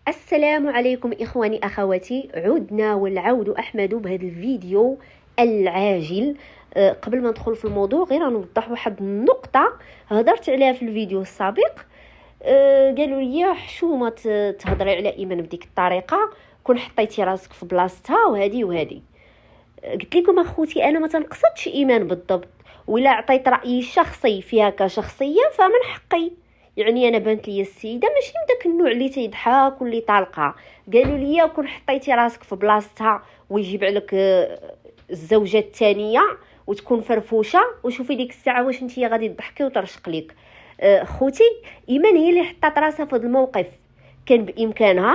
السلام عليكم إخواني أخواتي، عدنا والعود أحمد بهذا الفيديو العاجل. قبل ما ندخل في الموضوع غير نوضح واحد النقطة هضرت عليها في الفيديو السابق. قالوا لي حشومة تهضري على إيمان بديك الطريقة، كون حطيتي راسك في بلاصتها وهذه. قلت لكم اخوتي انا ما تنقصدش إيمان بالضبط، ولا عطيت رأيي الشخصي فيها كشخصية فمن حقي. يعني انا بانت لي السيده ماشي من داك النوع اللي تيضحك واللي طالقه. قالوا لي كون حطيتي راسك في بلاصتها ويجيب عليك الزوجه الثانيه وتكون فرفوشه، وشوفي ديك الساعه واش نتيا غادي تضحكي وترشق ليك. خوتي ايمان هي اللي حطات راسها في هذا الموقف، كان بامكانها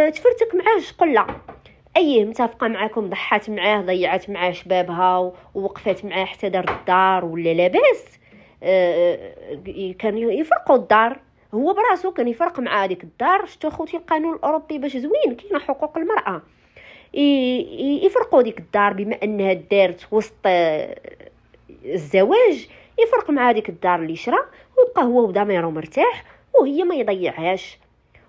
تفرتك معاه شقله. متفقه معاكم، ضحات معاه، ضيعت معاه شبابها ووقفات معاه حتى دار الدار ولا لاباس. كان يفرقوا الدار، هو براسو كان يفرق مع هذيك الدار. شتو خوتي القانون الاوروبي باش زوين، كاينه حقوق المراه، يفرقوا ديك الدار بما انها دارت وسط الزواج، يفرق مع هذيك الدار اللي شرا ويبقى هو وضميره مرتاح وهي ما يضيعهاش،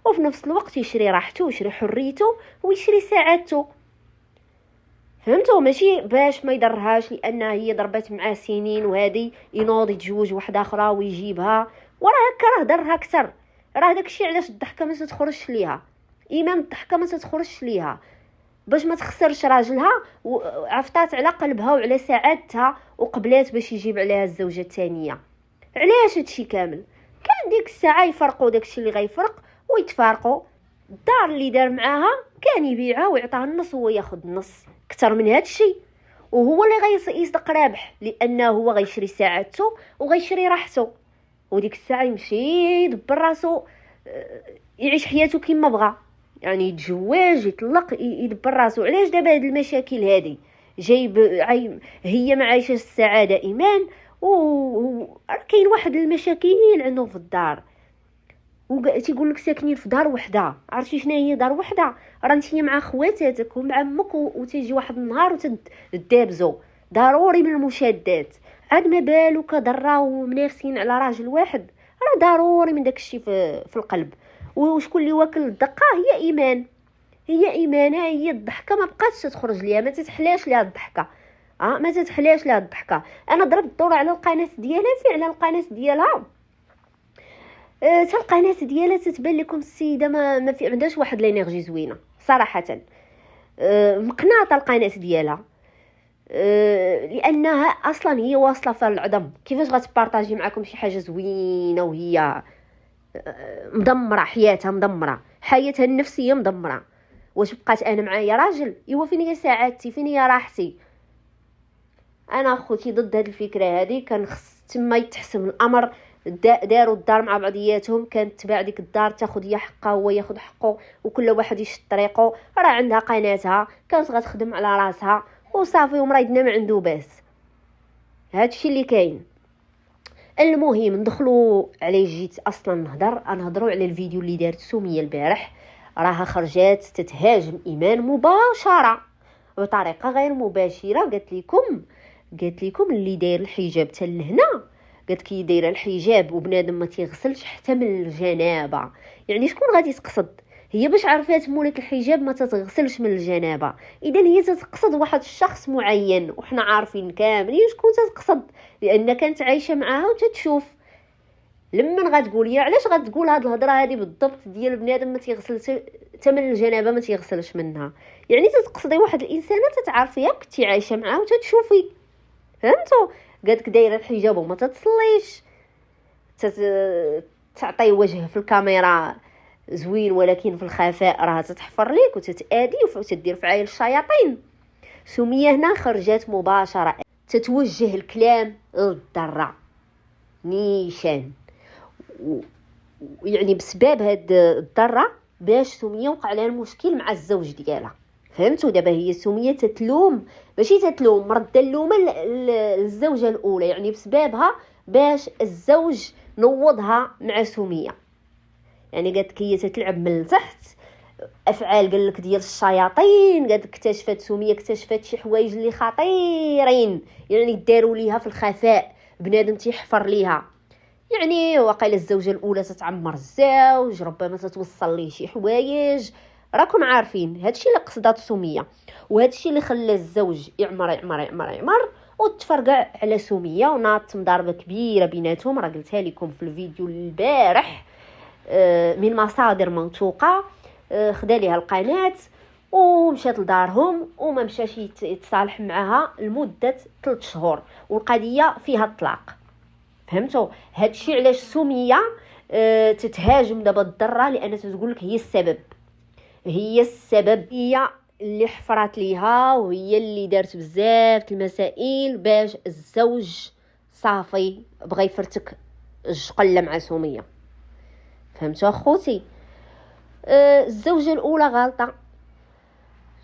وفي نفس الوقت يشري راحته ويشري حريته ويشري سعادته. فهمتوا؟ ماشي باش ما يضرهاش لانها هي ضربت معاه سنين وهذه ينوض يتزوج واحده اخرى ويجيبها، وراه هكا راه ضرها اكثر. راه داكشي علاش الضحكه ما تخرجش ليها، ايمان الضحكه ما تخرجش ليها باش ما تخسرش راجلها، وعفطات على قلبها وعلى سعادتها وقبلات باش يجيب عليها الزوجه الثانيه. علاش هادشي كامل؟ كان ديك الساعه يفرقوا داكشي اللي غيفرق ويتفارقوا. الدار اللي دار معاها كان يبيعها ويعطيها النص وهو ياخذ النص، اكثر من هذا الشيء. وهو اللي غيصدق رابح لانه هو غيشري ساعته وغيشري راحته، وديك الساعه يمشي يدبر راسو، يعيش حياته كما بغى، يعني يتزوج يطلق يدبر راسو. علاش دابا هاد المشاكل هذه جايب هي ما عايشه السعاده ايمان، و كاين واحد المشاكل عنده في الدار، تيقول لك ساكنين في دار وحده. عرفتي شنو هي دار وحده؟ راه انت مع خواتاتك ومع امك وتيجي واحد النهار وتدابزوا، ضروري من المشادات. عاد ما بالك ضره ومنافسين على راجل واحد، راه ضروري من داك الشيء في القلب. وشكون اللي واكل الدقه؟ هي ايمان. هي الضحكه ما بقاتش تخرج ليها، ما تتحلاش ليها الضحكه. ما تتحلاش ليها الضحكه. انا ضربت الدور على القناه ديالها، فعلا القناه ديالها حتى القناه ديالها تتبان لكم السيده ما في عندهاش واحد لينيرجي زوينه صراحه. مقناطه القناه ديالها، لانها اصلا هي واصله في العظم. كيفاش غتبارطاجي معكم شي حاجه زوينه وهي مدمره، حياتها مدمره، حياتها النفسيه مدمره؟ واش بقات انا معايا راجل؟ ايوا فين هي سعادتي؟ فين هي راحتي؟ انا اخوتي ضد هذه الفكره هذه. كان خص تما يتحسم الامر، داروا الدار مع بعضياتهم، كانت تباع ديك الدار تاخذ هي حقها وهو ياخذ حقه، وكل واحد يشد طريقه. راه عندها قناتها كانت غتخدم على راسها وصافي، ومريضنا ما عنده باس. هادشي اللي كاين. المهم ندخلوا على جيت اصلا نهضروا على الفيديو اللي دارت سميه البارح. راها خرجات تتهاجم ايمان مباشره بطريقه غير مباشره. قالت لكم اللي داير الحجاب حتى لهنا، قالت كي دايره الحجاب وبنادم ما تيغسلش حتى من الجنابه. يعني شكون غادي تقصد؟ هي باش عرفات مولات الحجاب ما تتغسلش من الجنابه، اذا هي تتقصد واحد الشخص معين، وحنا عارفين كاملين شكون تتقصد، لان كانت عايشه معاها وتتشوف. لما غتقول هي علاش غتقول هاد الهضره هذه بالضبط ديال بنادم ما تيغسلش حتى من الجنابه، ما تيغسلش منها؟ يعني تتقصدي واحد الانسانه تتعرفيها كنتي عايشه معاه وتتشوفي. فهمتوا؟ قالت دايره الحجاب وما تتصليش، تعطي وجه في الكاميرا زوين، ولكن في الخفاء راه تتحفر ليك وتتادي وتدير فعايل الشياطين. سميه هنا خرجت مباشره تتوجه الكلام للضره نيشان، يعني بسبب هاد الضره باش سميه وقع لها المشكل مع الزوج ديالها. فهمتوا؟ دابا هي سميه تتلوم، ماشي تتلوم، مرده اللومه للزوجه الاولى، يعني بسببها باش الزوج نوضها مع سميه. يعني قالت هي تتلعب من التحت، افعال قال لك ديال الشياطين. قالت اكتشفت شي حوايج اللي خطيرين، يعني داروا ليها في الخفاء، بنادم تيحفر ليها. يعني وقيل الزوجه الاولى تتعمر الزوج، ربما تتوصل ليه شي حوايج، راكم عارفين هادشي اللي قصدات سميه، وهادشي اللي خلى الزوج يعمر يعمر يعمر يعمر وتفرقع على سميه وناط مضاربه كبيره بيناتهم. راه قلتها لكم في الفيديو البارح من مصادر موثوقه. خدا ليها القناه ومشات لدارهم وما مشاش يتصالح معها لمده 3 شهور، والقضيه فيها الطلاق. فهمتوا هادشي علاش سميه تتهاجم دابا الضره، لان تقول لك هي السبب، هي اللي حفرات ليها، وهي اللي دارت بزاف المسائل باش الزوج صافي بغى يفرتك الجقله مع سميه. فهمتوا اخوتي؟ الزوجه الاولى غلطه،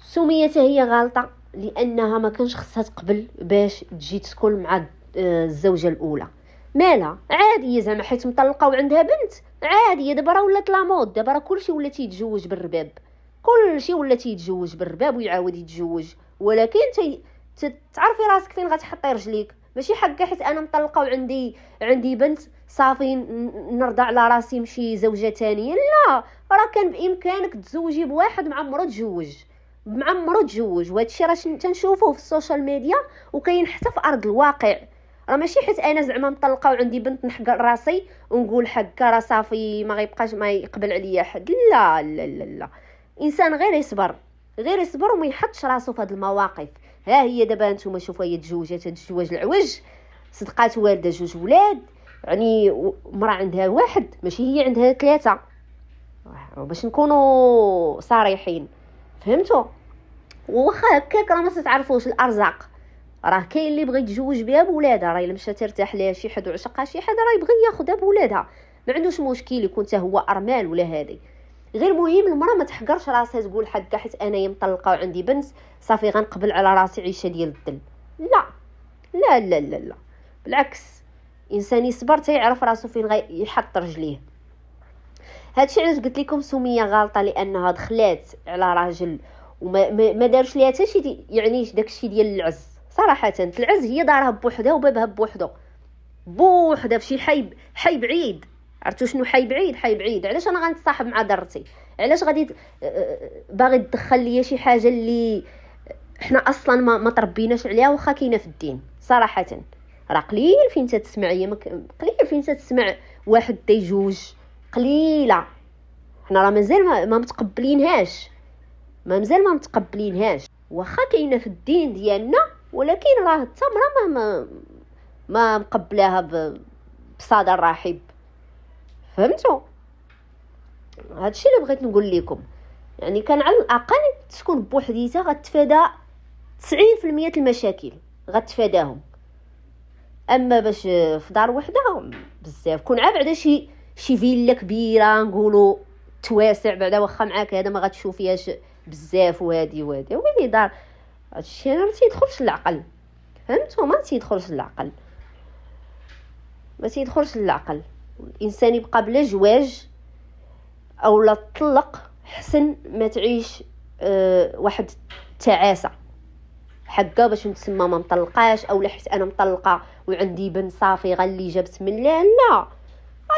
سميه هي غلطه، لانها ما كانش خصها تقبل باش تجي تسكن مع الزوجه الاولى. مالها عاديه زعما حيت مطلقه وعندها بنت عاديه. دابا راه ولات لا مود، دابا راه كلشي ولا تيتزوج بالرباب، كلشي ولا تيتزوج بالرباب ويعاود يتزوج. ولكن تعرفي راسك فين غتحطي رجليك، ماشي حقا حيت انا مطلقه وعندي بنت صافي نرضى على راسي نمشي زوجه ثانيه. لا، راه كان بامكانك تزوجي بواحد معمرو تزوج. وهذا الشيء راه تنشوفوه في السوشيال ميديا وكاين حتى في ارض الواقع. راه ماشي حيت انا زعما مطلقه وعندي بنت نحقر راسي ونقول حقا راه صافي ما غيبقاش ما يقبل عليا حد. لا لا لا لا، انسان غير يصبر وما يحطش راسو في هذه المواقف. ها هي دابا نتوما شوفوا هي تزوجات هذا الزواج العوج، صدقات والده 2 ولاد، يعني مرا عندها واحد ماشي هي عندها 3 باش نكونوا صريحين. فهمتوا؟ وواخا هكاك راه ما تتعرفوش الارزاق، راه كاين اللي بغى يتزوج بها بولادها، راه الا مشات ترتاح ليها شي حد وعشقها شي حد راه يبغي ياخذها بولادها، ما عندوش مشكل يكون حتى هو ارمال ولا هذه. غير مهم المراه ما تحقرش راسها تقول حقا حيت انايا مطلقه وعندي بنت صافي غنقبل على راسي عيشه ديال الذل. لا لا لا لا لا، بالعكس، انسان يصبر تيعرف راسو فين يحط رجليه. هادشي علاش قلت لكم سميه غلطه، لانها دخلات على راجل وما ما دارش ليها حتى شي، يعني داكشي ديال العز. صراحه العز هي دارها بوحدها وبابها بوحدها في شي حي بعيد. عرفتوا شنو حي بعيد؟ علاش انا غنتصاحب مع درتي؟ علاش غادي باغي تدخل ليا شي حاجه اللي احنا اصلا ما تربيناش عليها واخا كاينه في الدين؟ صراحه راه قليل فين تتسمع واحد تيجوج، قليله. حنا راه مازال ما متقبلينهاش واخا كاينه في الدين ديالنا، ولكن راه التمره ما مقبلاها بصدر رحب. فهمتوا؟ هادشي اللي بغيت نقول لكم، يعني كان على الاقل تكون بوحديتها غتفادى 90% المشاكل غتفاداهم. اما باش في دار وحده بزاف كون عا بعدا شي فيلا كبيره نقولوا تواسع بعدا واخا معاك هذا ما غتشوفيهاش بزاف وهادي ويلي دار. هادشي ما تيدخلش للعقل. فهمتوا؟ ما تيدخلش للعقل. الانسان يبقى بلا جواج او لا تطلق حسن ما تعيش واحد تعاسه حقا باش نتسمى ما مطلقاش، او حيت انا مطلقه وعندي بن صافي غالي جابت من لا.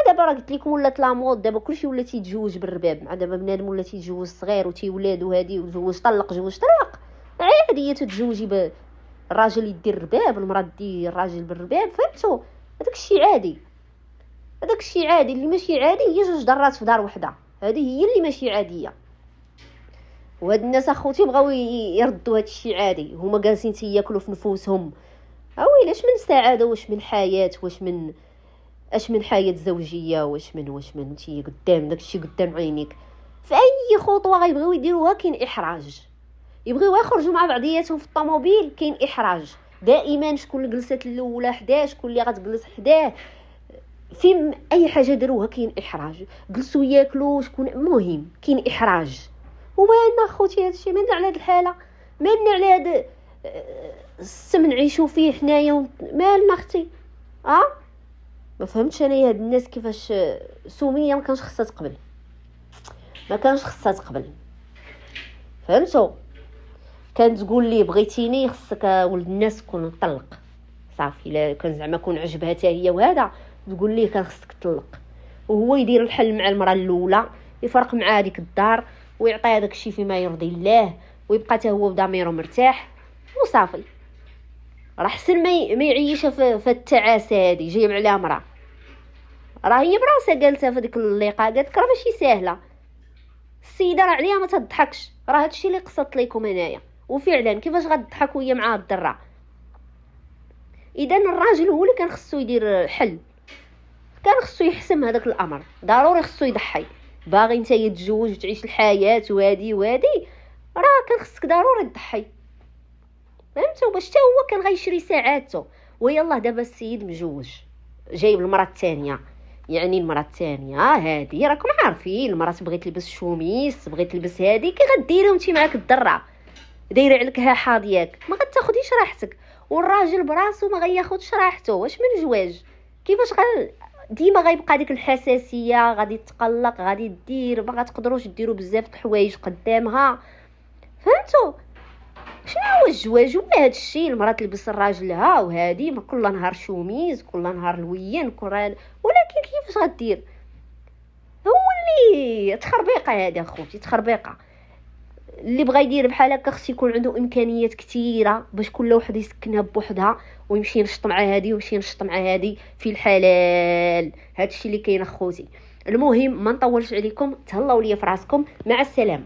دابا راه قلت لكم ولات لا مود، دابا كلشي ولا تيتزوج بالرباب. مع دابا بنادم ولا تيتزوج صغير وتيولاد وهادي وزوج طلق عادي تتزوجي بالراجل يدير الرباب، المراه دير الراجل بالرباب. فهمتوا؟ هذاك الشيء عادي. اللي ماشي عادي هي 2 درات في دار وحده، هذه هي اللي ماشي عاديه. وهاد الناس اخوتي بغاو يردوا هاد الشيء عادي، هما جالسين تياكلوا في نفوسهم. اويلي اش من سعاده واش من حياه اش من حياه زوجيه واش من تي قدام داكشي قدام عينيك. في اي خطوه غيبغيو يديروها كاين احراج، يبغيو يخرجوا مع بعضياتهم في الطوموبيل كاين احراج دائما. شكون اللي جلست الاولى حداه، شكون اللي غتجلس حداه، في اي حاجه داروها كاين احراج. جلسوا ياكلوا شكون، مهم كاين احراج. ومالنا اخوتي هادشي، مالنا على هاد الحاله، مالنا على هاد السم نعيشوا فيه حنايا، مالنا اختي. ما فهمتش انا هاد الناس كيفاش سميه ما كانش خصها تقبل. فهمتوا؟ كانت تقول لي بغيتيني خصك ولد الناس تكون مطلق صافي. لا كان زعما كون عجبها حتى هي وهذا تقول ليه كان خصك تطلق، وهو يدير الحل مع المراه الاولى، يفرق مع هذيك الدار ويعطي هذاك الشيء فيما يرضي الله، ويبقى حتى هو بضميره مرتاح وصافي. راه حسن ما يعيشها في التعاسه هذه جايب عليها مراه. راه هي براسها قالتها في ديك اللقاء، قالت راه ماشي سهله السيده، راه عليها ما تضحكش، راه هادشي اللي قصت لكم هنايا. وفعلا كيفاش غتضحك وهي معاها الضره؟ اذا الراجل هو اللي كان خصو يدير حل، كان خصو يحسم هذاك الامر، ضروري خصو يضحي. باغي انت تتزوج وتعيش الحياه وهادي راه كان خصك ضروري تضحي، فهمتوا؟ باش حتى هو كان غيشري ساعاته. ويلا دابا السيد مجوج جايب المراه الثانيه، يعني المراه الثانيه هذه راكم عارفين، المراه تبغي تلبس شوميس، تبغي تلبس هذه، كي غديري وانت معاك الضره دايره عليك هاحه ديالك، ما غتاخديش راحتك. والراجل براسو ما غياخدش راحته. واش من زواج كيفاش ديما غيبقى ديك الحساسيه، غادي تقلق، غادي دير، ما غتقدروش ديروا بزاف د الحوايج قدامها، فهمتوا؟ شنو هو الزواج؟ هو هذا الشيء، المراه تلبس لراجلها وهذه ما كل نهار شوميز، كل نهار لوين ولكن كيفاش غدير؟ هو اللي تخربيقه هذه اخوتي، تخربيقه. اللي بغى يدير بحال هكا خص يكون عنده امكانيات كثيره باش كل وحده يسكنها بوحدها، ويمشي ينشط مع هذه ويمشي ينشط مع هذه في الحلال. هذا الشيء اللي كاين اخوتي. المهم ما نطولش عليكم، تهلاو ليا في راسكم، مع السلامه.